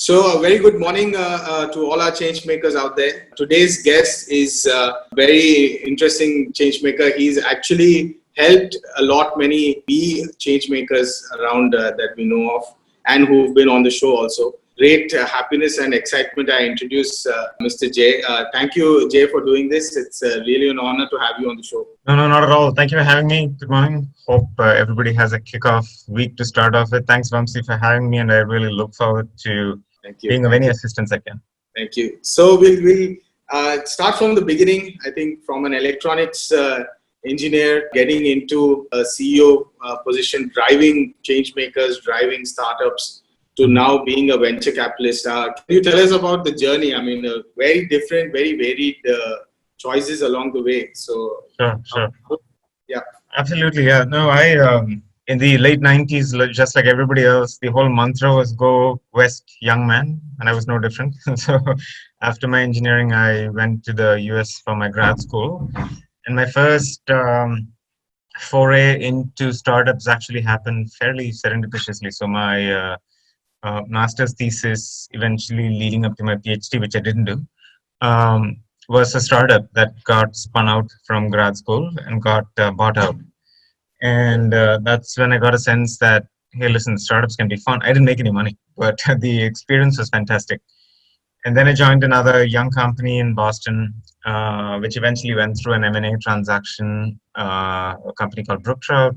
So, a very good morning to all our changemakers out there. Today's guest is a very interesting changemaker. He's actually helped a lot many be changemakers around that we know of and who've been on the show also. Great happiness and excitement. I introduce Mr. Jay. Thank you, Jay, for doing this. It's really an honor to have you on the show. No, not at all. Thank you for having me. Good morning. Hope everybody has a kickoff week to start off with. Thanks, Vamsi, for having me, and I really look forward to being of any assistance I can. Thank you. So we'll start from the beginning. I think from an electronics engineer getting into a CEO position, driving changemakers, driving startups, to now being a venture capitalist. Can you tell us about the journey? I mean, very different, very varied choices along the way. So Sure. Yeah. Absolutely, yeah. No, I in the late 90s, just like everybody else, the whole mantra was go west, young man, and I was no different. So after my engineering, I went to the US for my grad school, and my first foray into startups actually happened fairly serendipitously. So my master's thesis, eventually leading up to my PhD, which I didn't do, was a startup that got spun out from grad school and got bought out. And that's when I got a sense that, hey, listen, startups can be fun. I didn't make any money, but the experience was fantastic. And then I joined another young company in Boston, which eventually went through an M&A transaction, a company called Brooktrout.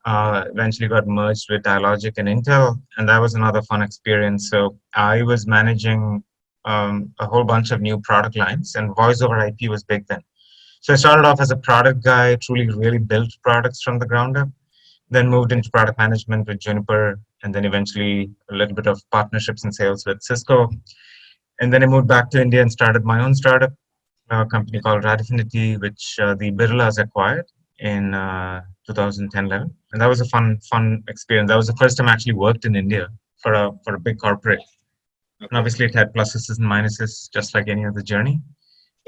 Eventually got merged with Dialogic and Intel, and that was another fun experience. So I was managing a whole bunch of new product lines, and voice over IP was big then. So I started off as a product guy, truly really built products from the ground up, then moved into product management with Juniper, and then eventually a little bit of partnerships and sales with Cisco. And then I moved back to India and started my own startup, a company called Radifinity, which the Birlas acquired in 2010-11, and that was a fun experience. That was the first time I actually worked in India for a big corporate. And obviously it had pluses and minuses, just like any other journey.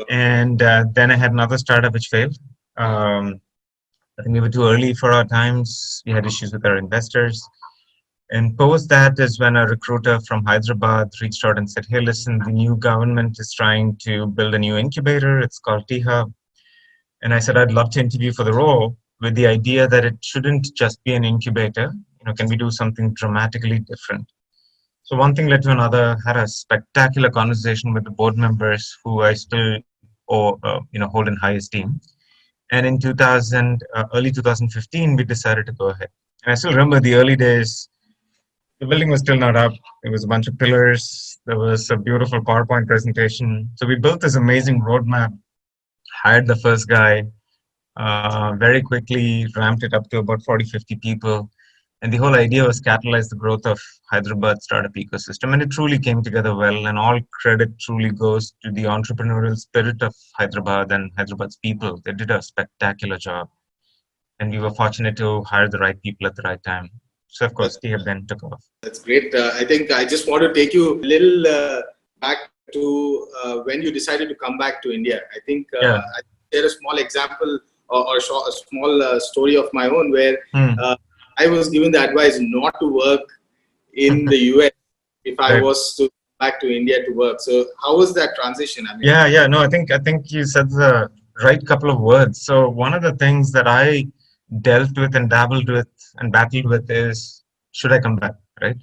And then I had another startup which failed. I think we were too early for our times. We had issues with our investors. And post that is when a recruiter from Hyderabad reached out and said, hey, listen, the new government is trying to build a new incubator. It's called T-Hub. And I said, I'd love to interview for the role, with the idea that it shouldn't just be an incubator. Can we do something dramatically different? So one thing led to another. Had a spectacular conversation with the board members, who I still hold in high esteem. And in early 2015, we decided to go ahead. And I still remember the early days. The building was still not up. There was a bunch of pillars. There was a beautiful PowerPoint presentation. So we built this amazing roadmap, hired the first guy, very quickly ramped it up to about 40-50 people. And the whole idea was catalyze the growth of Hyderabad startup ecosystem. And it truly came together well. And all credit truly goes to the entrepreneurial spirit of Hyderabad and Hyderabad's people. They did a spectacular job. And we were fortunate to hire the right people at the right time. So, of course, T-Hub then took off. That's great. I think I just want to take you a little back to when you decided to come back to India. I think I share a small example or a small story of my own where I was given the advice not to work in the US if I was to come back to India to work. So how was that transition? I mean, No, I think you said the right couple of words. So one of the things that I dealt with and dabbled with and battled with is, should I come back, right?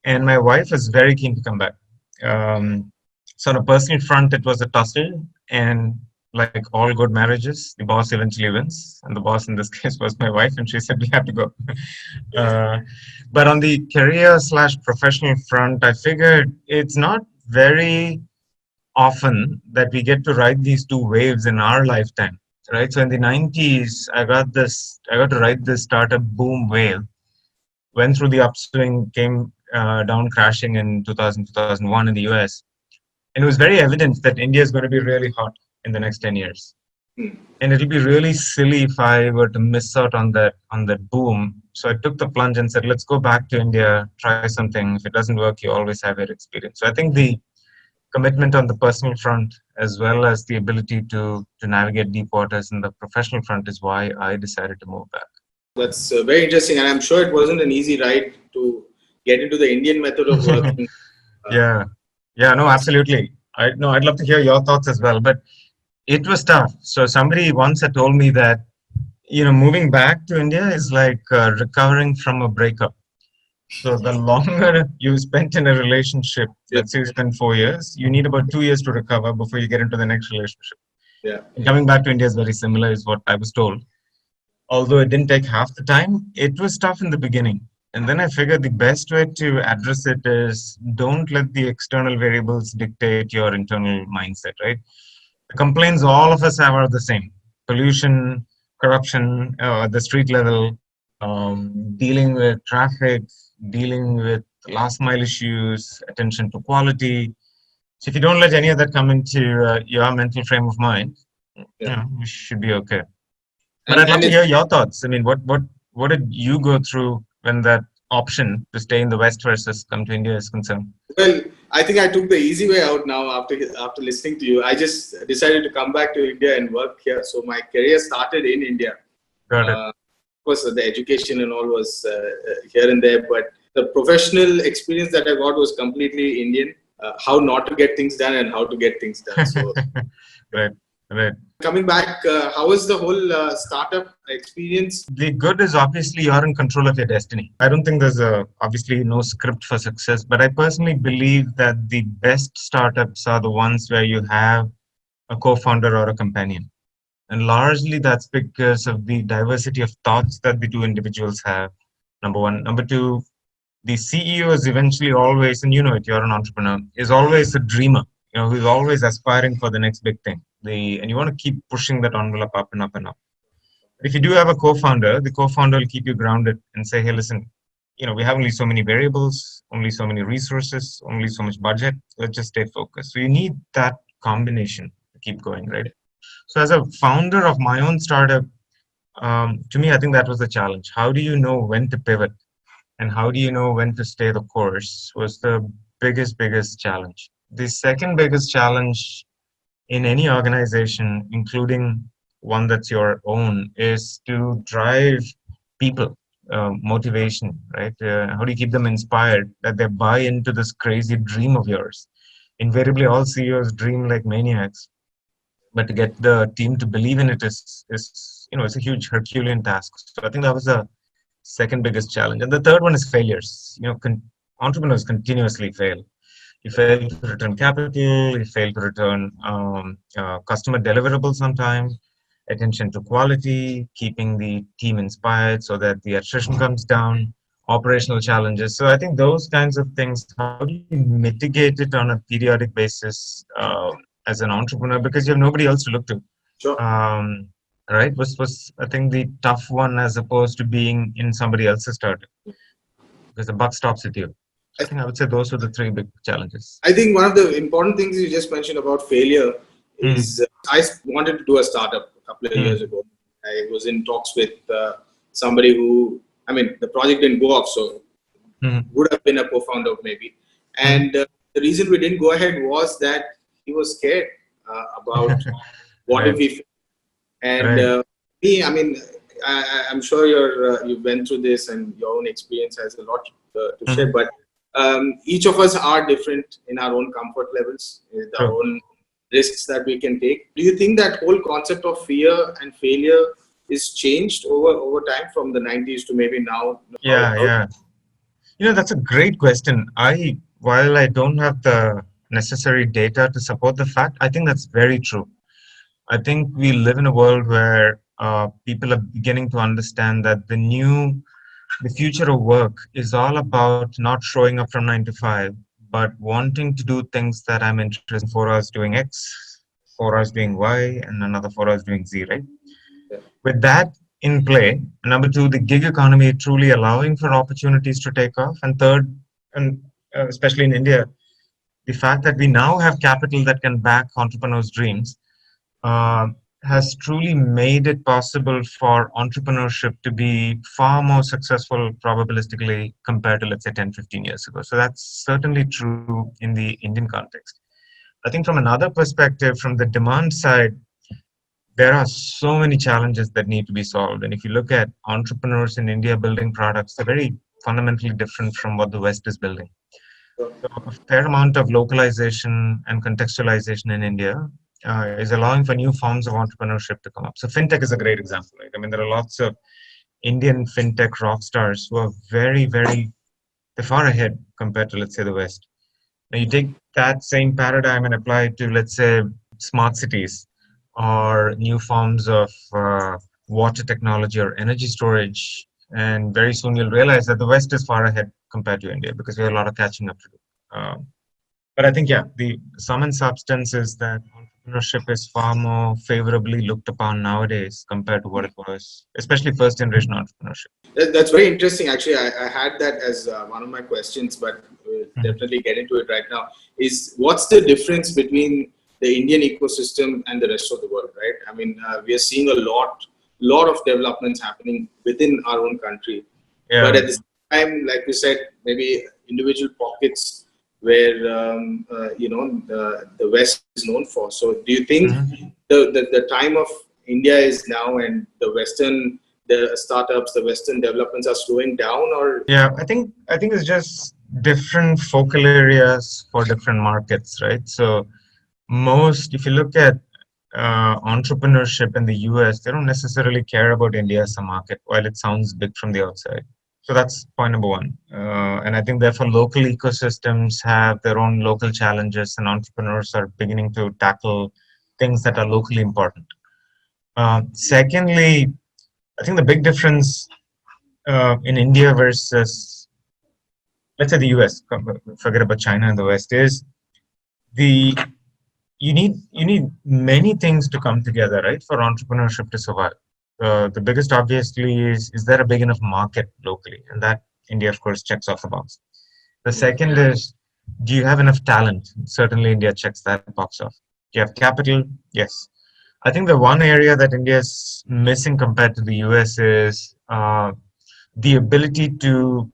And my wife is very keen to come back. So on a personal front, it was a tussle, and like all good marriages, the boss eventually wins. And the boss in this case was my wife, and she said, we have to go. But on the career/professional front, I figured it's not very often that we get to ride these two waves in our lifetime, right? So in the 90s, I got to ride this startup boom wave, went through the upswing, came down crashing in 2000, 2001 in the US. And it was very evident that India is going to be really hot in the next 10 years. And it'll be really silly if I were to miss out on that boom. So I took the plunge and said, let's go back to India, try something. If it doesn't work, you always have your experience. So I think the commitment on the personal front, as well as the ability to navigate deep waters in the professional front, is why I decided to move back. That's very interesting. And I'm sure it wasn't an easy ride to get into the Indian method of working. Yeah. Yeah, no, absolutely. I'd love to hear your thoughts as well, but it was tough. So somebody once had told me that, moving back to India is like recovering from a breakup. So the longer you spent in a relationship, Yeah, let's say you spend 4 years, you need about 2 years to recover before you get into the next relationship. yeah, And coming back to India is very similar, is what I was told. Although it didn't take half the time, it was tough in the beginning. And then I figured the best way to address it is don't let the external variables dictate your internal mindset, right? The complaints all of us have are the same: pollution, corruption at the street level, dealing with traffic, dealing with last mile issues, attention to quality. So if you don't let any of that come into your mental frame of mind, yeah. you should be okay. But And I'd love and to it's hear your thoughts. I mean, what did you go through when that option to stay in the West versus come to India is concerned? well, I think I took the easy way out now after listening to you. I just decided to come back to India and work here. So my career started in India. Got it. Of course, the education and all was here and there, but the professional experience that I got was completely Indian. How not to get things done and how to get things done. So Right, right. coming back, how was the whole startup experience? The good is obviously you're in control of your destiny. I don't think there's obviously no script for success, but I personally believe that the best startups are the ones where you have a co-founder or a companion. And largely that's because of the diversity of thoughts that the two individuals have. Number one. Number two, the CEO is eventually always, and you know it, you're an entrepreneur, is always a dreamer, who's always aspiring for the next big thing. And you want to keep pushing that envelope up and up and up. But if you do have a co-founder, the co-founder will keep you grounded and say, hey, listen, we have only so many variables, only so many resources, only so much budget. Let's just stay focused. So you need that combination to keep going, right? So as a founder of my own startup, to me, I think that was the challenge. How do you know when to pivot? And how do you know when to stay the course was the biggest challenge. The second biggest challenge in any organization, including one that's your own, is to drive people, motivation, right? How do you keep them inspired that they buy into this crazy dream of yours? Invariably, all CEOs dream like maniacs, but to get the team to believe in it is it's a huge Herculean task. So I think that was the second biggest challenge. And the third one is failures. Entrepreneurs continuously fail. You fail to return capital, you fail to return customer deliverables on time, attention to quality, keeping the team inspired so that the attrition comes down, operational challenges. So I think those kinds of things, how do you mitigate it on a periodic basis as an entrepreneur, because you have nobody else to look to? Sure. Right, was I think the tough one, as opposed to being in somebody else's startup, because the buck stops with you. I think I would say those are the three big challenges. I think one of the important things you just mentioned about failure is I wanted to do a startup a couple of years ago. I was in talks with somebody who, the project didn't go off, so would have been a co-founder maybe. And the reason we didn't go ahead was that he was scared about what if we fail. And me, I'm sure you've been through this and your own experience has a lot to share, but each of us are different in our own comfort levels, with our own risks that we can take. Do you think that whole concept of fear and failure is changed over time from the 90s to maybe now? Yeah. That's a great question. While I don't have the necessary data to support the fact, I think that's very true. I think we live in a world where people are beginning to understand that the future of work is all about not showing up from 9 to 5, but wanting to do things that I'm interested in. 4 hours doing X, 4 hours doing Y, and another 4 hours doing Z, right? Yeah. With that in play, number two, the gig economy truly allowing for opportunities to take off. And third, and especially in India, the fact that we now have capital that can back entrepreneurs' dreams has truly made it possible for entrepreneurship to be far more successful probabilistically compared to, let's say, 10, 15 years ago. So that's certainly true in the Indian context. I think from another perspective, from the demand side, there are so many challenges that need to be solved. And if you look at entrepreneurs in India building products, they're very fundamentally different from what the West is building. So a fair amount of localization and contextualization in India is allowing for new forms of entrepreneurship to come up. So fintech is a great example, right? I mean, there are lots of Indian fintech rock stars who are they're far ahead compared to, let's say, the West. Now you take that same paradigm and apply it to, let's say, smart cities or new forms of water technology or energy storage. And very soon you'll realize that the West is far ahead compared to India because we have a lot of catching up to do. But I think, yeah, the sum and substance is that entrepreneurship is far more favorably looked upon nowadays compared to what it was, especially first generation entrepreneurship. That's very interesting. Actually, I had that as one of my questions, but we'll definitely get into it right now. Is what's the difference between the Indian ecosystem and the rest of the world, right? I mean, we are seeing a lot of developments happening within our own country, but at the same time, like you said, maybe individual pockets where the West is known for. So, do you think the time of India is now, and the startups, the Western developments are slowing down, or I think it's just different focal areas for different markets, right? So if you look at entrepreneurship in the US, they don't necessarily care about India as a market, while it sounds big from the outside. So that's point number one. And I think therefore local ecosystems have their own local challenges, and entrepreneurs are beginning to tackle things that are locally important. Secondly, I think the big difference in India versus, let's say, the US, forget about China and the West, is the you need many things to come together, right, for entrepreneurship to survive. The biggest, obviously, is there a big enough market locally, and that India, of course, checks off the box. The second is, do you have enough talent? Certainly, India checks that box off. Do you have capital? Yes. I think the one area that India is missing compared to the US is the ability to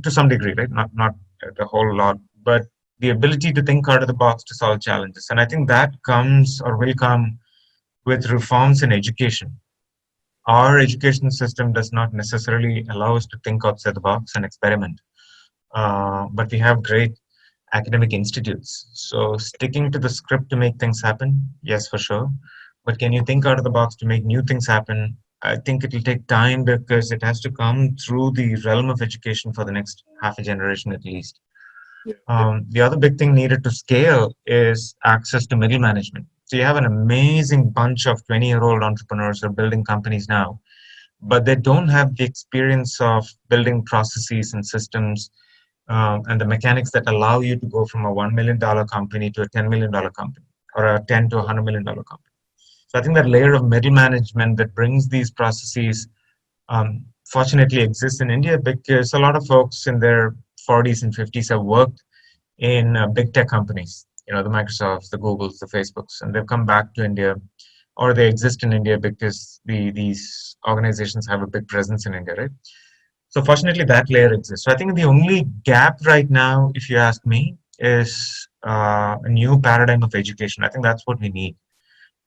some degree, right? Not a whole lot, but the ability to think out of the box to solve challenges. And I think that comes or will come with reforms in education. Our education system does not necessarily allow us to think outside the box and experiment. But we have great academic institutes. So sticking to the script to make things happen, yes, for sure. But can you think out of the box to make new things happen? I think it will take time because it has to come through the realm of education for the next half a generation at least. The other big thing needed to scale is access to middle management. So you have an amazing bunch of 20-year-old entrepreneurs who are building companies now, but they don't have the experience of building processes and systems and the mechanics that allow you to go from a $1 million company to a $10 million company or a $10 to $100 million company. So I think that layer of middle management that brings these processes fortunately exists in India because a lot of folks in their 40s and 50s have worked in big tech companies, the Microsofts, the Googles, the Facebooks, and they've come back to India, or they exist in India because these organizations have a big presence in India, right? So fortunately, that layer exists. So I think the only gap right now, if you ask me, is a new paradigm of education. I think that's what we need.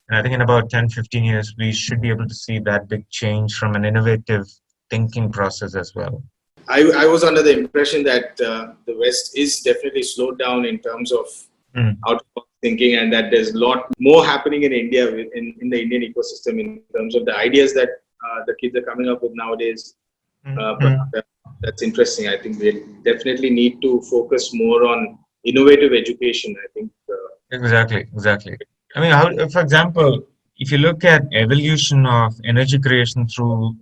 And I think in about 10, 15 years, we should be able to see that big change from an innovative thinking process as well. I was under the impression that the West is definitely slowed down in terms of out-of-box thinking, and that there's a lot more happening in India, in the Indian ecosystem, in terms of the ideas that the kids are coming up with nowadays. But that's interesting. I think we definitely need to focus more on innovative education, I think. Exactly. I mean, for example, if you look at evolution of energy creation through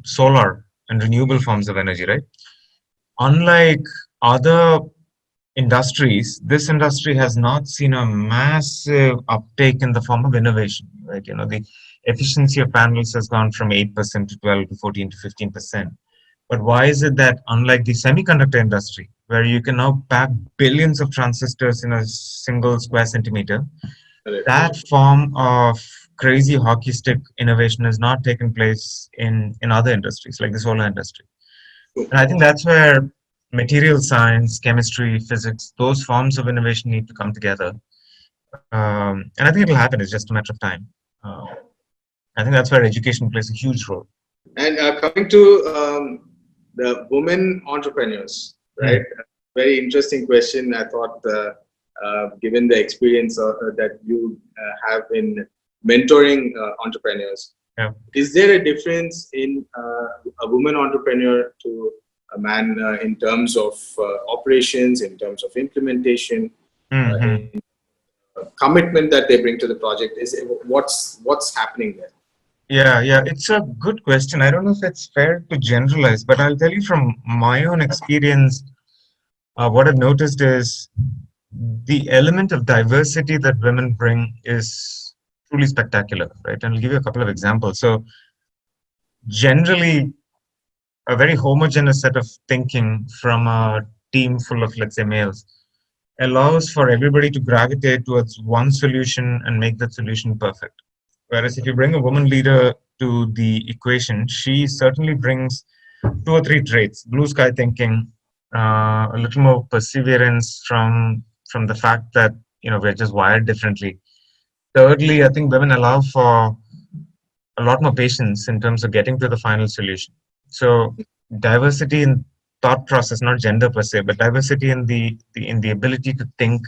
solar and renewable forms of energy, right? Unlike other industries, this industry has not seen a massive uptake in the form of innovation, right? The efficiency of panels has gone from 8% to 12 to 14 to 15%. But why is it that unlike the semiconductor industry, where you can now pack billions of transistors in a single square centimeter, that form of crazy hockey stick innovation has not taken place in other industries like the solar industry? And I think that's where material science, chemistry, physics, those forms of innovation need to come together. And I think it'll happen. It's just a matter of time. I think that's where education plays a huge role. And coming to the women entrepreneurs, right? Very interesting question. I thought, given the experience that you have in mentoring entrepreneurs, Yeah. is there a difference in a woman entrepreneur to a man in terms of operations, in terms of implementation, Mm-hmm. in commitment that they bring to the project? Is what's happening there? Yeah, it's a good question. I don't know if it's fair to generalize, but I'll tell you from my own experience, what I've noticed is the element of diversity that women bring is truly spectacular, right? And I'll give you a couple of examples. So, generally, a very homogeneous set of thinking from a team full of, let's say, males allows for everybody to gravitate towards one solution and make that solution perfect. Whereas if you bring a woman leader to the equation, she certainly brings two or three traits: blue sky thinking, a little more perseverance from the fact that we're just wired differently. Thirdly, I think women allow for a lot more patience in terms of getting to the final solution. So diversity in thought process, not gender per se, but diversity in the ability to think,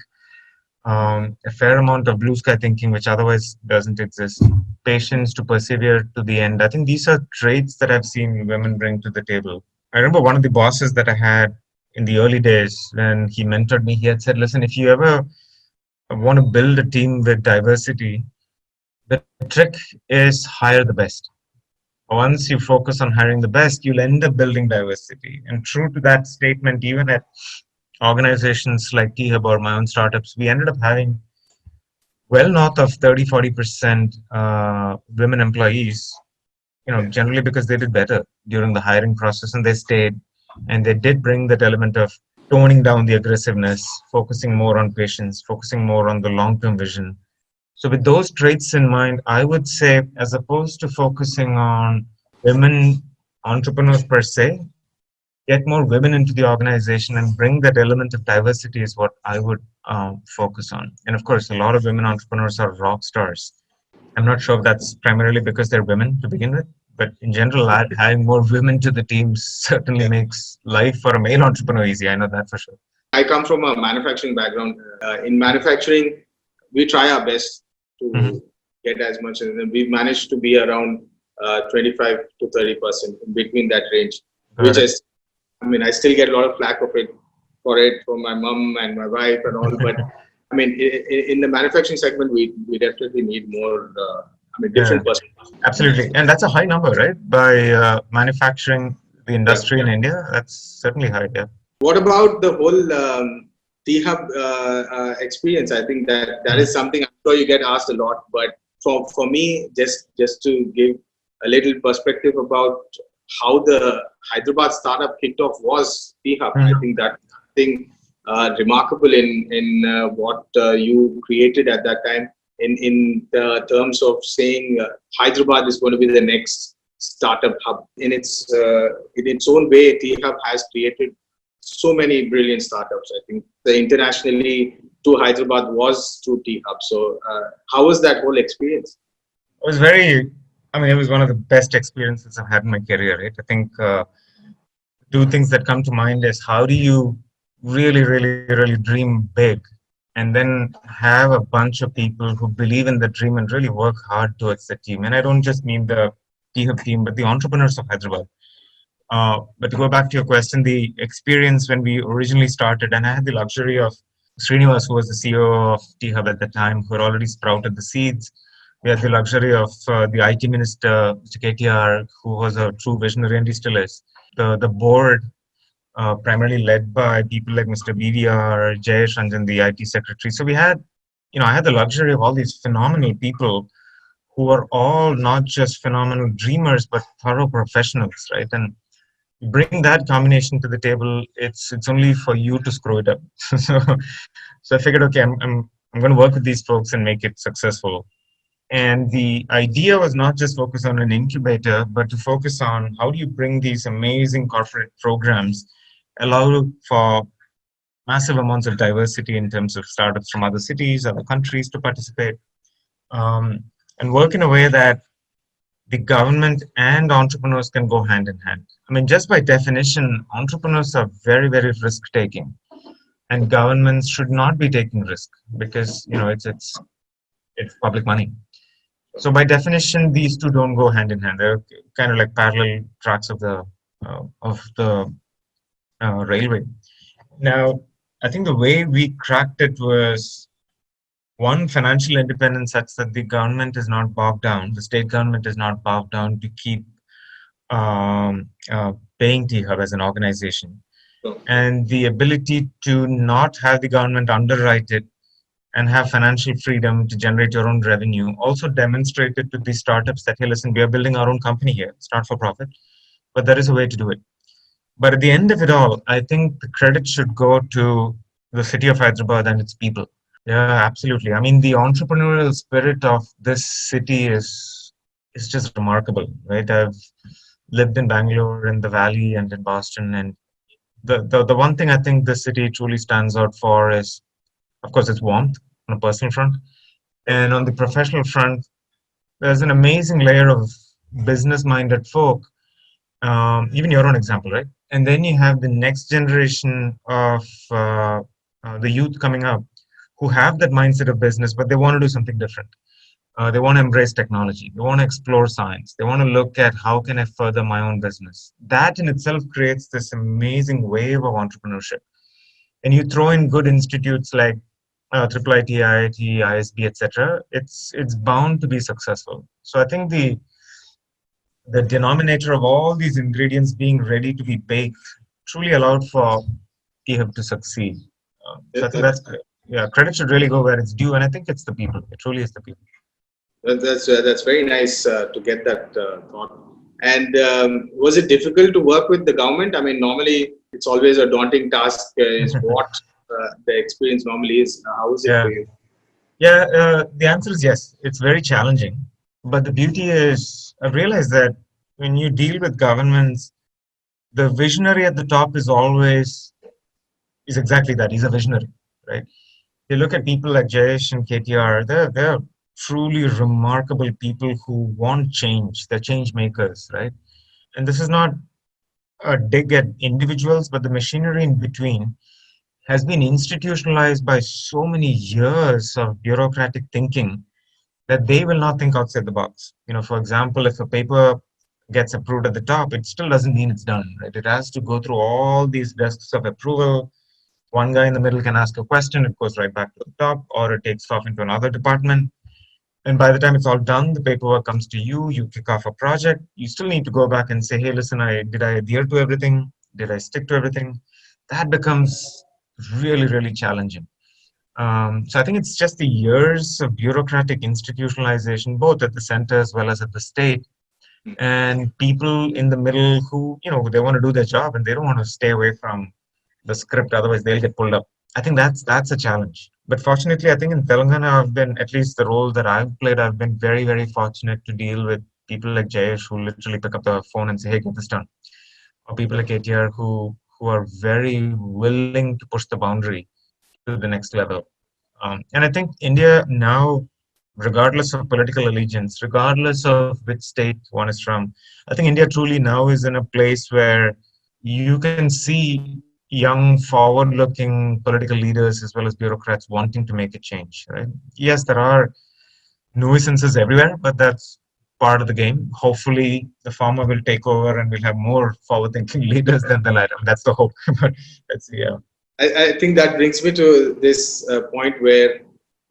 a fair amount of blue sky thinking, which otherwise doesn't exist, patience to persevere to the end. I think these are traits that I've seen women bring to the table. I remember one of the bosses that I had in the early days when he mentored me, he had said, listen, if you ever want to build a team with diversity, the trick is hire the best. Once you focus on hiring the best, you'll end up building diversity. And true to that statement, even at organizations like T-Hub or my own startups, we ended up having well north of 30-40% women employees, generally because they did better during the hiring process and they stayed, and they did bring that element of toning down the aggressiveness, focusing more on patience, focusing more on the long-term vision. So with those traits in mind, I would say, as opposed to focusing on women entrepreneurs per se, get more women into the organization and bring that element of diversity is what I would focus on. And of course, a lot of women entrepreneurs are rock stars. I'm not sure if that's primarily because they're women to begin with, but in general, having more women to the team certainly makes life for a male entrepreneur easy. I know that for sure. I come from a manufacturing background. In manufacturing, we try our best to get as much, and we've managed to be around 25 to 30% in between that range, which is, I still get a lot of flack for it from my mom and my wife and all, but in the manufacturing segment, we definitely need more, different perspectives. Absolutely. And that's a high number, right? By manufacturing the industry in India, that's certainly high, yeah. What about the whole T-Hub experience? I think that is something I'm sure you get asked a lot, but for me, just to give a little perspective about how the Hyderabad startup kicked off was T-Hub. I think that thing remarkable in what you created at that time in the terms of saying Hyderabad is going to be the next startup hub. In its own way, T-Hub has created so many brilliant startups. I think the internationally to Hyderabad was through T-Hub. So how was that whole experience? It was it was one of the best experiences I've had in my career, right? I think two things that come to mind is how do you really, really, really dream big and then have a bunch of people who believe in the dream and really work hard towards the team. And I don't just mean the T-Hub team, but the entrepreneurs of Hyderabad. But to go back to your question, the experience when we originally started, and I had the luxury of Srinivas, who was the CEO of T-Hub at the time, who had already sprouted the seeds. We had the luxury of the IT minister, Mr. KTR, who was a true visionary, and he still is. The board, primarily led by people like Mr. BVR, Jayesh Ranjan, the IT secretary. So we had, I had the luxury of all these phenomenal people who are all not just phenomenal dreamers, but thorough professionals, right? And bring that combination to the table, it's only for you to screw it up. so I figured, okay, I'm going to work with these folks and make it successful. And the idea was not just focus on an incubator, but to focus on how do you bring these amazing corporate programs, allow for massive amounts of diversity in terms of startups from other cities, other countries to participate, and work in a way that the government and entrepreneurs can go hand in hand. Just by definition, entrepreneurs are very, very risk-taking. and governments should not be taking risk because it's public money. So by definition, these two don't go hand in hand. They're kind of like parallel tracks of the railway. Now, I think the way we cracked it was one, financial independence such that the government is not bogged down, the state government is not bogged down to keep paying T-Hub as an organization, and the ability to not have the government underwrite it and have financial freedom to generate your own revenue also demonstrated to these startups that, hey, listen, we are building our own company here. It's not for profit, but there is a way to do it. But at the end of it all, I think the credit should go to the city of Hyderabad and its people. Yeah, absolutely. I mean, the entrepreneurial spirit of this city is just remarkable, right? I've lived in Bangalore, in the Valley, and in Boston, and the one thing I think this city truly stands out for is, of course, its warmth on a personal front, and on the professional front, there's an amazing layer of business-minded folk. Even your own example, right? And then you have the next generation of the youth coming up who have that mindset of business, but they want to do something different. They want to embrace technology. They want to explore science. They want to look at how can I further my own business. That in itself creates this amazing wave of entrepreneurship. And you throw in good institutes like IIIT, IIT, ISB, etc. It's bound to be successful. So I think the denominator of all these ingredients being ready to be baked truly allowed for T-Hub to succeed. So I think credit should really go where it's due, and I think it's the people. It truly is the people. That's very nice to get that thought. And was it difficult to work with the government? I mean, normally it's always a daunting task. Is what the experience normally is. How is it for you? Yeah, the answer is yes. It's very challenging, but the beauty is I've realized that when you deal with governments, the visionary at the top is exactly that. He's a visionary, right? You look at people like Jayesh and KTR, they're truly remarkable people who want change. They're change makers, right? And this is not a dig at individuals, but the machinery in between has been institutionalized by so many years of bureaucratic thinking that they will not think outside the box. For example, if a paper gets approved at the top, it still doesn't mean it's done, right? It has to go through all these desks of approval. One guy in the middle can ask a question, it goes right back to the top, or it takes off into another department. And by the time it's all done, the paperwork comes to you, you kick off a project. You still need to go back and say, hey, listen, did I adhere to everything? Did I stick to everything? That becomes really, really challenging. So I think it's just the years of bureaucratic institutionalization, both at the center as well as at the state, and people in the middle who, they want to do their job and they don't want to stay away from the script, otherwise they'll get pulled up. I think that's a challenge. But fortunately, I think in Telangana, I've been, at least the role that I've played, I've been very, very fortunate to deal with people like Jayesh who literally pick up the phone and say, hey, get this done. Or people like ATR who are very willing to push the boundary to the next level. And I think India now, regardless of political allegiance, regardless of which state one is from, I think India truly now is in a place where you can see young, forward-looking political leaders as well as bureaucrats wanting to make a change, right? Yes, there are nuisances everywhere, but that's part of the game. Hopefully, the former will take over and we'll have more forward-thinking leaders than the latter. That's the hope. But let's see. I think that brings me to this point where,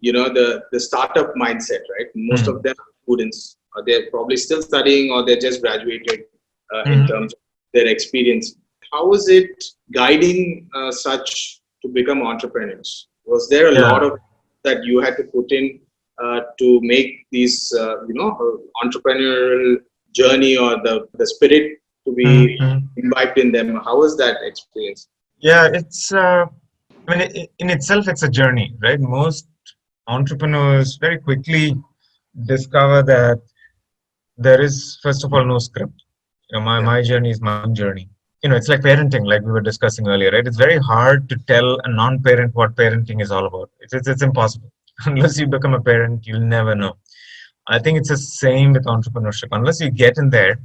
the startup mindset, right? Most of them are students. They're probably still studying or they're just graduated in terms of their experience. How was it guiding such to become entrepreneurs? Was there a lot of that you had to put in to make these, entrepreneurial journey or the spirit to be imbibed in them? How was that experience? Yeah, it's, in itself, it's a journey, right? Most entrepreneurs very quickly discover that there is, first of all, no script. My journey is my own journey. It's like parenting, like we were discussing earlier, right? It's very hard to tell a non-parent what parenting is all about. It's impossible. Unless you become a parent, you'll never know. I think it's the same with entrepreneurship. Unless you get in there,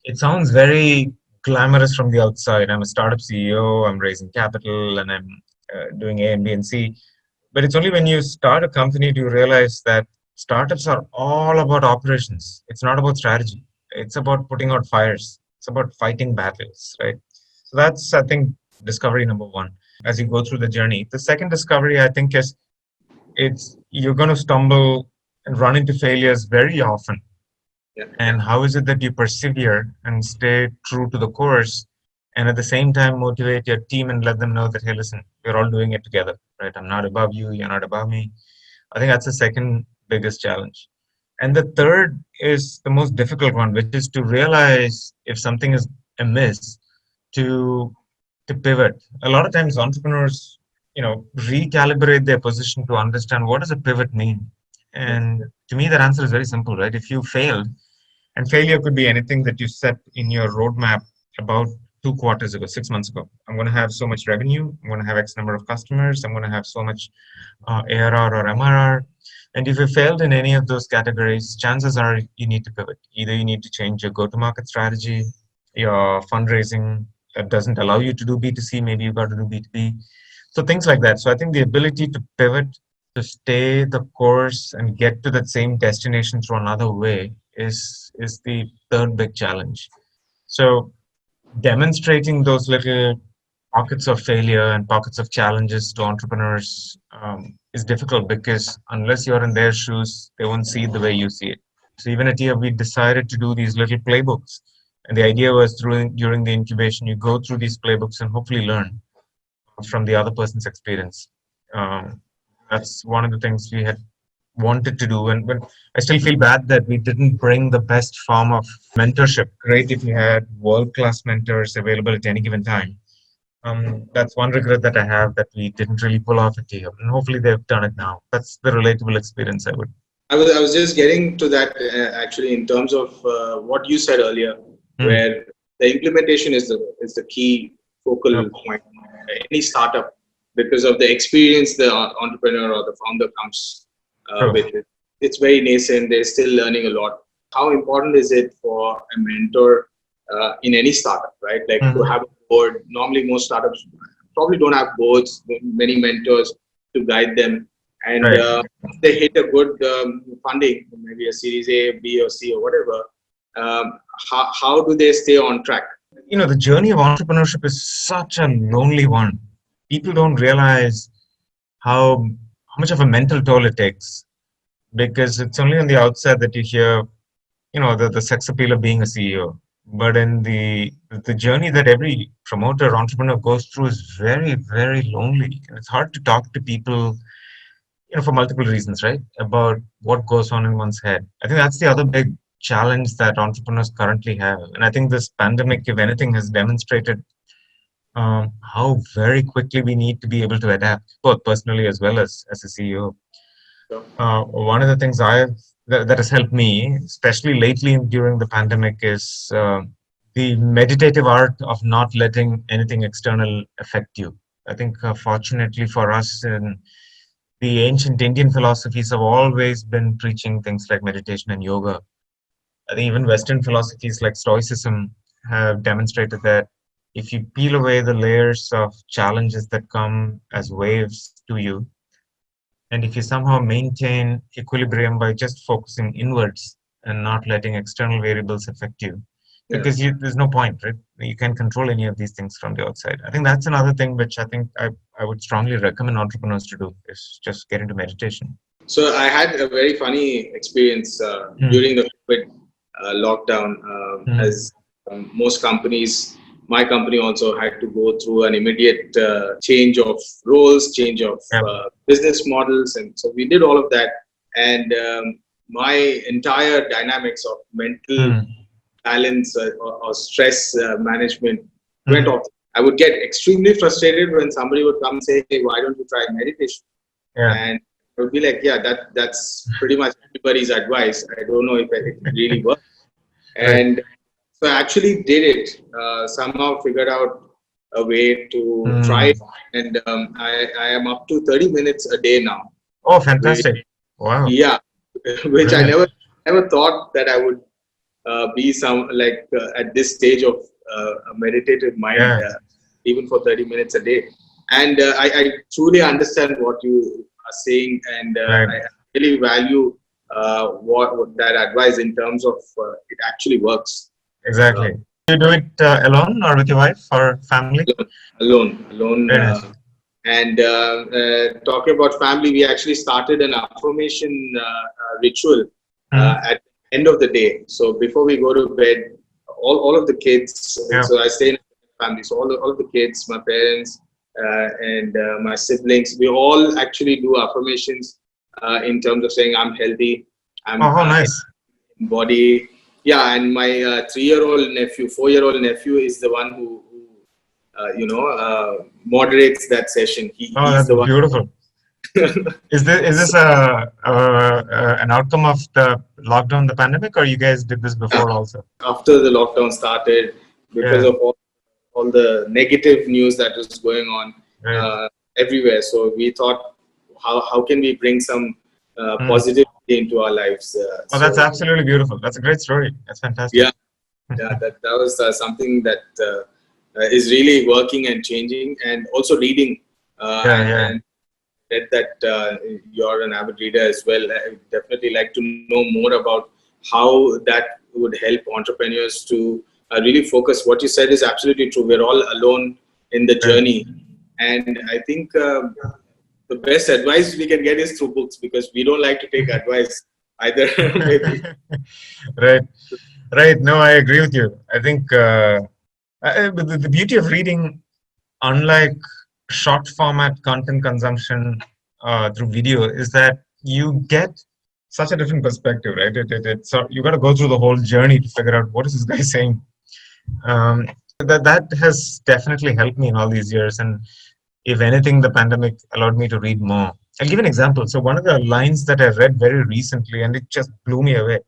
it sounds very glamorous from the outside. I'm a startup CEO, I'm raising capital, and I'm doing A and B and C. But it's only when you start a company do you realize that startups are all about operations. It's not about strategy. It's about putting out fires. It's about fighting battles, right? So that's, I think, discovery number one as you go through the journey. The second discovery, I think, is it's you're going to stumble and run into failures very often. Yeah. And how is it that you persevere and stay true to the course and at the same time motivate your team and let them know that, hey, listen, we're all doing it together, right? I'm not above you, you're not above me. I think that's the second biggest challenge. And the third is the most difficult one, which is to realize if something is amiss, to pivot. A lot of times entrepreneurs, recalibrate their position to understand what does a pivot mean. And to me, that answer is very simple, right? If you failed, and failure could be anything that you set in your roadmap about 2 quarters ago, 6 months ago. I'm going to have so much revenue. I'm going to have X number of customers. I'm going to have so much ARR or MRR. And if you failed in any of those categories, chances are you need to pivot. Either you need to change your go-to-market strategy, your fundraising that doesn't allow you to do B2C, maybe you've got to do B2B. So things like that. So I think the ability to pivot, to stay the course and get to that same destination through another way is the third big challenge. So demonstrating those little pockets of failure and pockets of challenges to entrepreneurs is difficult because unless you're in their shoes, they won't see it the way you see it. So even at here, we decided to do these little playbooks. And the idea was during the incubation, you go through these playbooks and hopefully learn from the other person's experience. That's one of the things we had wanted to do. And when I still feel bad that we didn't bring the best form of mentorship. Great if you had world-class mentors available at any given time. That's one regret that I have, that we didn't really pull off it here. And hopefully they've done it now. That's the relatable experience I would. I was just getting to that actually in terms of what you said earlier, where the implementation is the key focal point. Any startup, because of the experience the entrepreneur or the founder comes with it. It's very nascent. They're still learning a lot. How important is it for a mentor in any startup, right? Like to have a board. Normally, most startups probably don't have boards, many mentors to guide them. And they hit a good funding, maybe a Series A, B, or C, or whatever. How do they stay on track? The journey of entrepreneurship is such a lonely one. People don't realize how much of a mental toll it takes, because it's only on the outside that you hear, the sex appeal of being a CEO. But in the journey that every promoter, entrepreneur goes through is very, very lonely. And it's hard to talk to people, for multiple reasons, right? About what goes on in one's head. I think that's the other big challenge that entrepreneurs currently have. And I think this pandemic, if anything, has demonstrated how very quickly we need to be able to adapt, both personally as well as a CEO. One of the things that has helped me, especially lately during the pandemic, is the meditative art of not letting anything external affect you. I think fortunately for us, the ancient Indian philosophies have always been preaching things like meditation and yoga. I think even Western philosophies like Stoicism have demonstrated that if you peel away the layers of challenges that come as waves to you, and if you somehow maintain equilibrium by just focusing inwards and not letting external variables affect you, because there's no point, right? You can't control any of these things from the outside. I think that's another thing which I think I would strongly recommend entrepreneurs to do, is just get into meditation. So I had a very funny experience during the COVID lockdown, as most companies. My company also had to go through an immediate change of roles, change of business models. And so we did all of that. And my entire dynamics of mental balance or stress management went off. I would get extremely frustrated when somebody would come and say, hey, why don't you try meditation? And I would be like, that's pretty much everybody's advice. I don't know if it really works. And so I actually did it, somehow figured out a way to try it. And I am up to 30 minutes a day now. Oh, fantastic. Wow. Yeah, which I never thought that I would be at this stage of a meditative mind, even for 30 minutes a day. And I truly understand what you are saying, and I really value what that advice in terms of it actually works. Exactly. Do you do it alone or with your wife or family? Alone. Very nice. And talking about family, we actually started an affirmation ritual at the end of the day. So before we go to bed, all of the kids, so I stay in a family, so all of the kids, my parents, and my siblings, we all actually do affirmations in terms of saying I'm healthy, I'm nice. body. Yeah, and my 4-year-old nephew is the one who moderates that session. He's that's the one. Beautiful. Is this an outcome of the lockdown, the pandemic, or you guys did this before also? After the lockdown started, because of all the negative news that was going on everywhere. So we thought, how can we bring some positivity into our lives? That's absolutely beautiful. That's a great story. That's fantastic. Yeah, that was something that is really working and changing, and also reading. And read that you're an avid reader as well. I would definitely like to know more about how that would help entrepreneurs to really focus. What you said is absolutely true. We're all alone in the journey. And I think the best advice we can get is through books, because we don't like to take advice either. Maybe. Right. No, I agree with you. I think the beauty of reading, unlike short format content consumption through video, is that you get such a different perspective, right? So you got to go through the whole journey to figure out what is this guy saying. That has definitely helped me in all these years, and if anything, the pandemic allowed me to read more. I'll give an example. So one of the lines that I read very recently, and it just blew me away,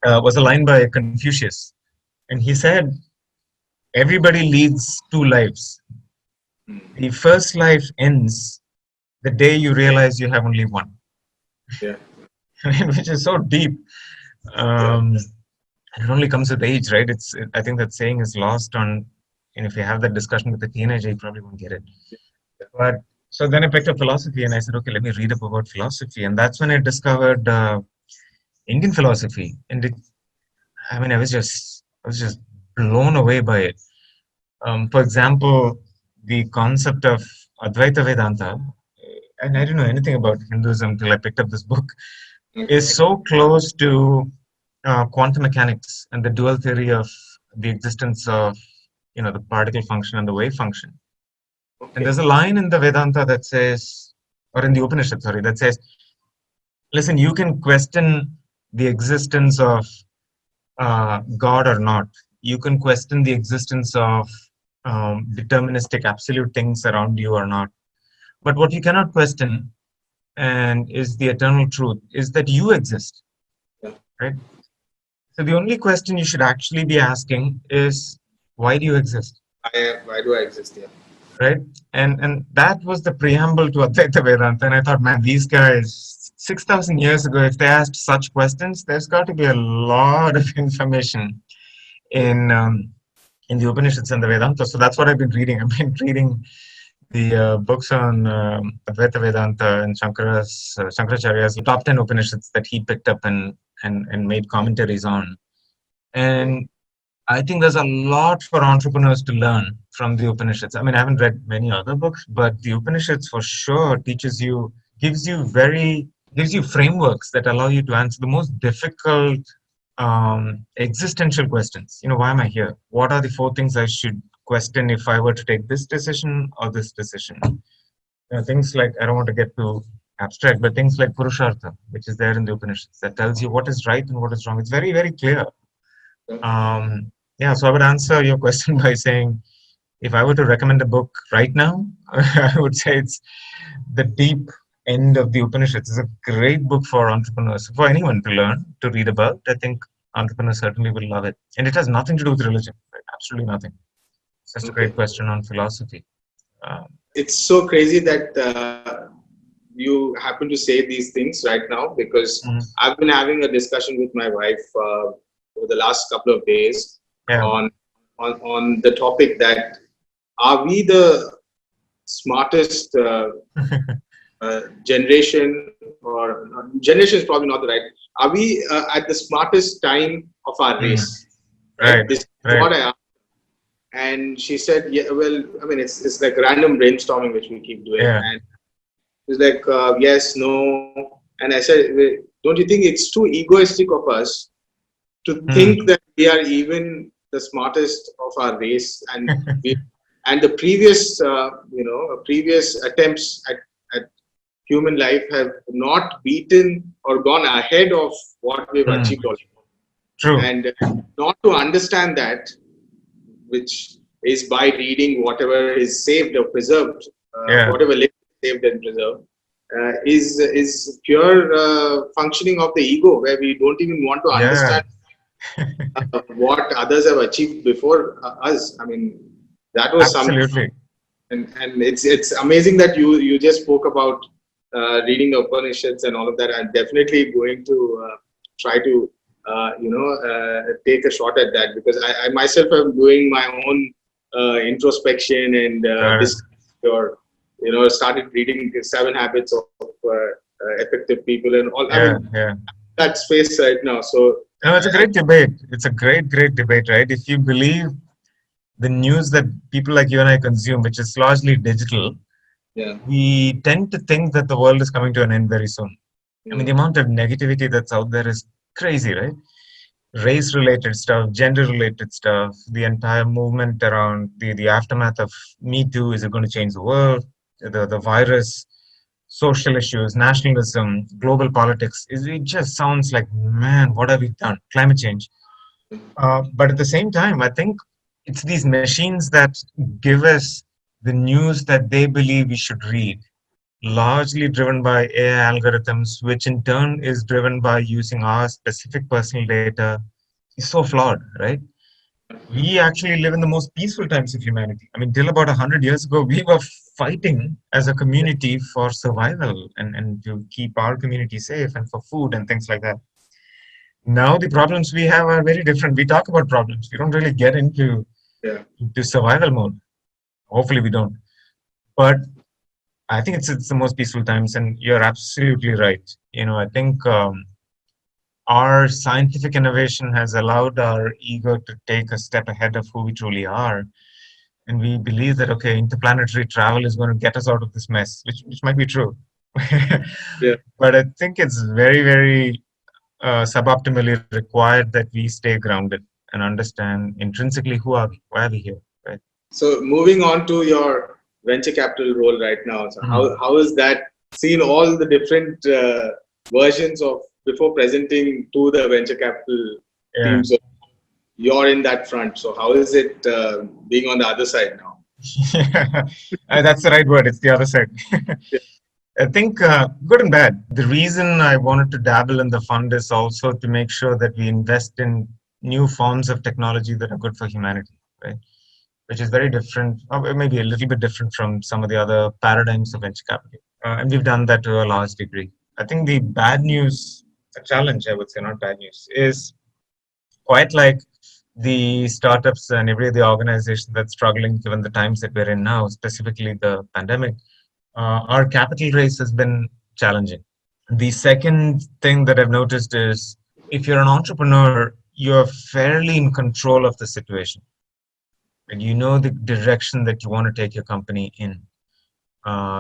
was a line by Confucius, and he said, "Everybody leads two lives. The first life ends the day you realize you have only one." Yeah. Which is so deep. It only comes with age, right? I think that saying is lost on, and if you have that discussion with a teenager, you probably won't get it. But so then I picked up philosophy, and I said, okay, let me read up about philosophy, and that's when I discovered Indian philosophy, and I was just blown away by it. For example, the concept of Advaita Vedanta, and I didn't know anything about Hinduism until I picked up this book, is so close to quantum mechanics and the dual theory of the existence of, the particle function and the wave function. Okay. And there's a line in the Vedanta that says, or in the Upanishad, that says, listen, you can question the existence of God or not. You can question the existence of deterministic absolute things around you or not. But what you cannot question, and is the eternal truth, is that you exist, right? So the only question you should actually be asking is, why do you exist? Why do I exist? Yeah. Right? And that was the preamble to Advaita Vedanta. And I thought, man, these guys, 6,000 years ago, if they asked such questions, there's got to be a lot of information in the Upanishads and the Vedanta. So that's what I've been reading. I've been reading the books on Advaita Vedanta and Shankaracharya's top 10 Upanishads that he picked up and made commentaries on. And I think there's a lot for entrepreneurs to learn from the Upanishads. I haven't read many other books, but the Upanishads for sure gives you frameworks that allow you to answer the most difficult existential questions. Why am I here? What are the 4 things I should question if I were to take this decision or this decision? Things like, I don't want to get too abstract, but things like Purushartha, which is there in the Upanishads, that tells you what is right and what is wrong. It's very, very clear. So I would answer your question by saying, if I were to recommend a book right now, I would say it's The Deep End of the Upanishads. It's a great book for entrepreneurs, for anyone to learn, to read about. I think entrepreneurs certainly will love it. And it has nothing to do with religion, right? Absolutely nothing. It's just a great question on philosophy. It's so crazy that you happen to say these things right now, because I've been having a discussion with my wife over the last couple of days on the topic that, are we the smartest generation, or generation is probably not the right. Are we at the smartest time of our race? Right. Right, This is right. what I asked. And she said, yeah, well, I mean, it's like random brainstorming, which we keep doing. Yeah. And it's like, yes, no. And I said, don't you think it's too egoistic of us to think that we are even the smartest of our race? And the previous, previous attempts at human life have not beaten or gone ahead of what we've achieved already. True. And not to understand that, which is by reading whatever is saved or preserved, whatever is saved and preserved, is pure functioning of the ego, where we don't even want to understand what others have achieved before us. I mean, that was absolutely. And it's amazing that you just spoke about reading the Upanishads and all of that. I'm definitely going to try to take a shot at that, because I myself am doing my own introspection and started reading 7 Habits of Effective People and all. I mean, that space right now. So it's a great debate. It's a great debate, right? If you believe the news that people like you and I consume, which is largely digital, we tend to think that the world is coming to an end very soon. I mean, the amount of negativity that's out there is crazy, right? Race-related stuff, gender-related stuff, the entire movement around the aftermath of Me Too. Is it going to change the world? The virus, social issues, nationalism, global politics. It just sounds like, man, what have we done? Climate change. But at the same time, I think it's these machines that give us the news that they believe we should read, largely driven by AI algorithms, which in turn is driven by using our specific personal data, is so flawed, right? We actually live in the most peaceful times of humanity. I mean, till about 100 years ago, we were fighting as a community for survival and to keep our community safe and for food and things like that. Now the problems we have are very different. We talk about problems. We don't really get into survival mode. Hopefully we don't. But I think it's the most peaceful times, and you're absolutely right. I think our scientific innovation has allowed our ego to take a step ahead of who we truly are. And we believe that, okay, interplanetary travel is going to get us out of this mess, which might be true. But I think it's very, very suboptimally required that we stay grounded and understand intrinsically who are we, why are we here, right? So moving on to your venture capital role right now, so how is that, seen all the different versions of before presenting to the venture capital team? So you're in that front. So how is it being on the other side now? That's the right word. It's the other side. I think good and bad. The reason I wanted to dabble in the fund is also to make sure that we invest in new forms of technology that are good for humanity, right? Which is very different, or maybe a little bit different from some of the other paradigms of venture capital. And we've done that to a large degree. I think the bad news, a challenge, I would say, not bad news, is quite like the startups and every other organization that's struggling given the times that we're in now, specifically the pandemic. Our capital raise has been challenging. The second thing that I've noticed is if you're an entrepreneur, you're fairly in control of the situation. And you know the direction that you want to take your company in.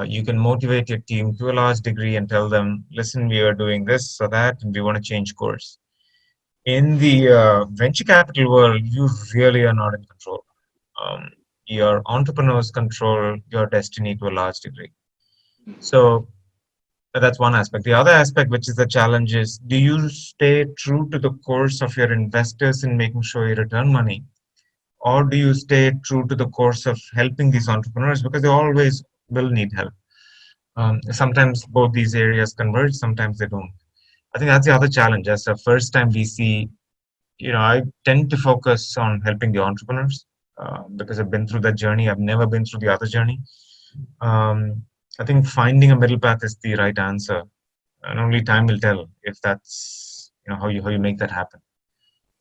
You can motivate your team to a large degree and tell them, listen, we are doing this or that, and we want to change course. In the venture capital world, you really are not in control. Your entrepreneurs control your destiny to a large degree. So that's one aspect. The other aspect, which is the challenge, is do you stay true to the course of your investors in making sure you return money? Or do you stay true to the course of helping these entrepreneurs, because they always will need help? Sometimes both these areas converge, sometimes they don't. I think that's the other challenge. As a first-time VC, I tend to focus on helping the entrepreneurs because I've been through that journey. I've never been through the other journey. I think finding a middle path is the right answer, and only time will tell if that's how you make that happen.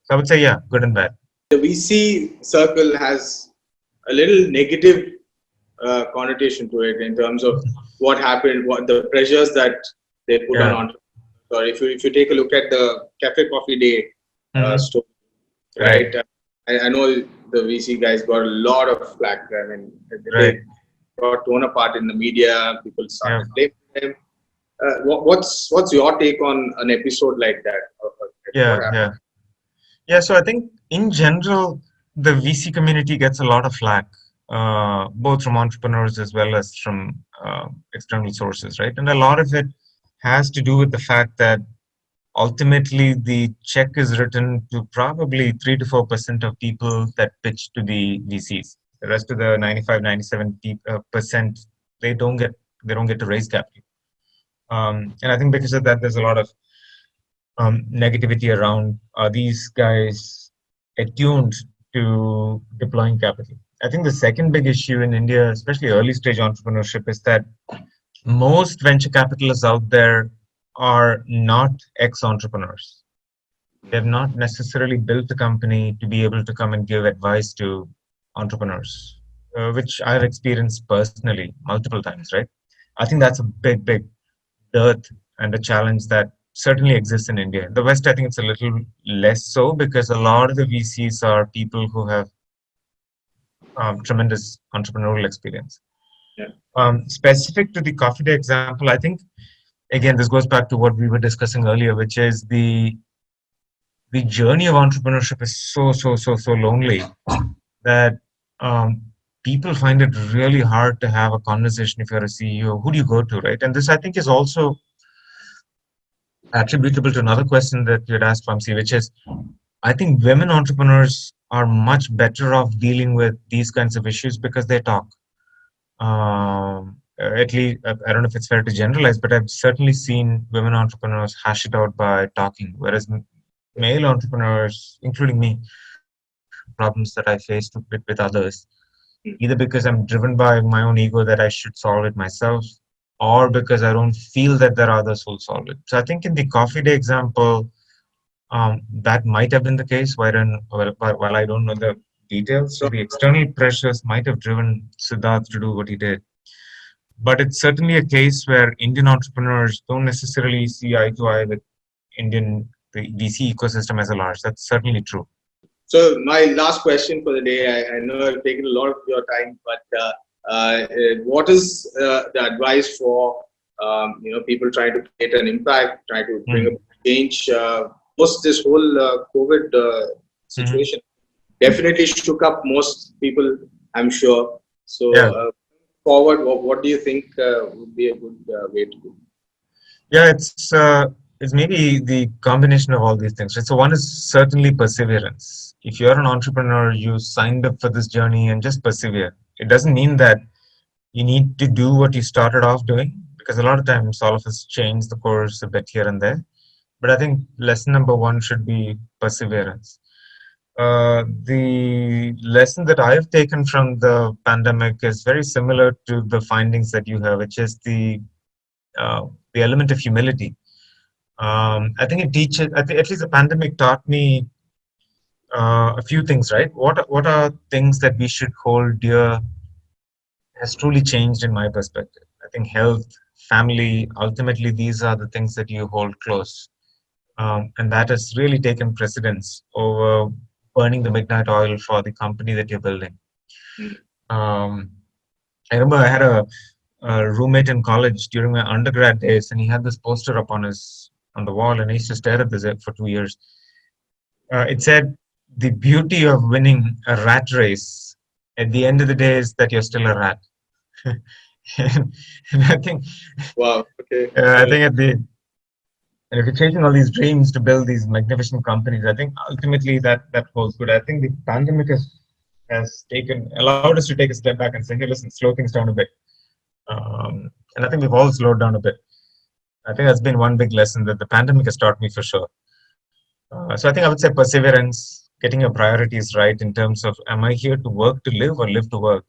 So I would say, good and bad. The VC circle has a little negative connotation to it in terms of what happened, what the pressures that they put on entrepreneurs. Or if you take a look at the Cafe Coffee Day story, right? I know the VC guys got a lot of flack. I mean, they got torn apart in the media. People started blaming them. What's your take on an episode like that? So I think in general, the VC community gets a lot of flack, both from entrepreneurs as well as from external sources, right? And a lot of it has to do with the fact that ultimately the check is written to probably 3 to 4% of people that pitch to the VCs. The rest of the 95, 97%, they don't get to raise capital. And I think because of that, there's a lot of negativity around, are these guys attuned to deploying capital? I think the second big issue in India, especially early stage entrepreneurship, is that most venture capitalists out there are not ex-entrepreneurs. They have not necessarily built a company to be able to come and give advice to entrepreneurs, which I've experienced personally multiple times, right? I think that's a big dearth and a challenge that certainly exists in India. In the West, I think it's a little less so because a lot of the VCs are people who have tremendous entrepreneurial experience. Specific to the coffee day example, I think, again, this goes back to what we were discussing earlier, which is the journey of entrepreneurship is so lonely that people find it really hard to have a conversation if you're a CEO. Who do you go to, right? And this, I think, is also attributable to another question that you had asked, Vamsi, which is, I think women entrepreneurs are much better off dealing with these kinds of issues because they talk. At least, I don't know if it's fair to generalize, but I've certainly seen women entrepreneurs hash it out by talking, whereas male entrepreneurs, including me, problems that I faced with others, either because I'm driven by my own ego that I should solve it myself, or because I don't feel that there are others who'll solve it. So I think in the coffee day example, that might have been the case, while I don't know the details. So the external pressures might have driven Siddharth to do what he did. But it's certainly a case where Indian entrepreneurs don't necessarily see eye to eye with the VC ecosystem as a large. That's certainly true. So my last question for the day, I know I've taken a lot of your time, but what is the advice for people trying to create an impact, trying to bring about change post this whole COVID situation? Definitely shook up most people, I'm sure. So forward, what do you think would be a good way to go? Yeah, it's maybe the combination of all these things, right? So one is certainly perseverance. If you're an entrepreneur, you signed up for this journey and just persevere. It doesn't mean that you need to do what you started off doing, because a lot of times all of us change the course a bit here and there. But I think lesson number one should be perseverance. The lesson that I've taken from the pandemic is very similar to the findings that you have, which is the element of humility. I think it teaches, at least the pandemic taught me a few things, right? What are things that we should hold dear has truly changed in my perspective. I think health, family, ultimately, these are the things that you hold close. And that has really taken precedence over burning the midnight oil for the company that you're building. I remember I had a roommate in college during my undergrad days, and he had this poster up on the wall, and I used to stare at this for 2 years. It said, "The beauty of winning a rat race at the end of the day is that you're still a rat." and I think, wow, okay. I think and if you're chasing all these dreams to build these magnificent companies, I think ultimately that holds good. I think the pandemic has allowed us to take a step back and say, hey, listen, slow things down a bit. And I think we've all slowed down a bit. I think that's been one big lesson that the pandemic has taught me for sure. So I think I would say perseverance, getting your priorities right in terms of, am I here to work to live or live to work?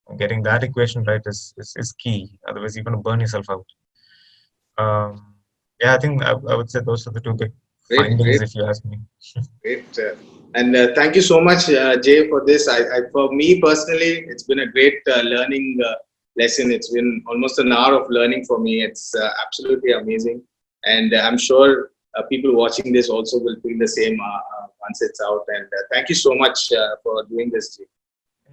And getting that equation right is key. Otherwise, you're going to burn yourself out. I think I would say those are the two big findings, if you ask me. Great. And thank you so much, Jay, for this. For me personally, it's been a great learning lesson. It's been almost an hour of learning for me. It's absolutely amazing. And I'm sure people watching this also will feel the same once it's out. And thank you so much for doing this, Jay.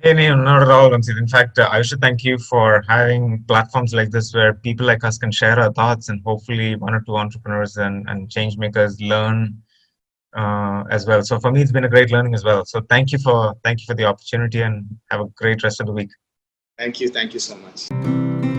Hey, no, not at all, Vamsi. In fact, I should thank you for having platforms like this where people like us can share our thoughts, and hopefully one or two entrepreneurs and change makers learn as well. So for me, it's been a great learning as well. So thank you for the opportunity, and have a great rest of the week. Thank you so much.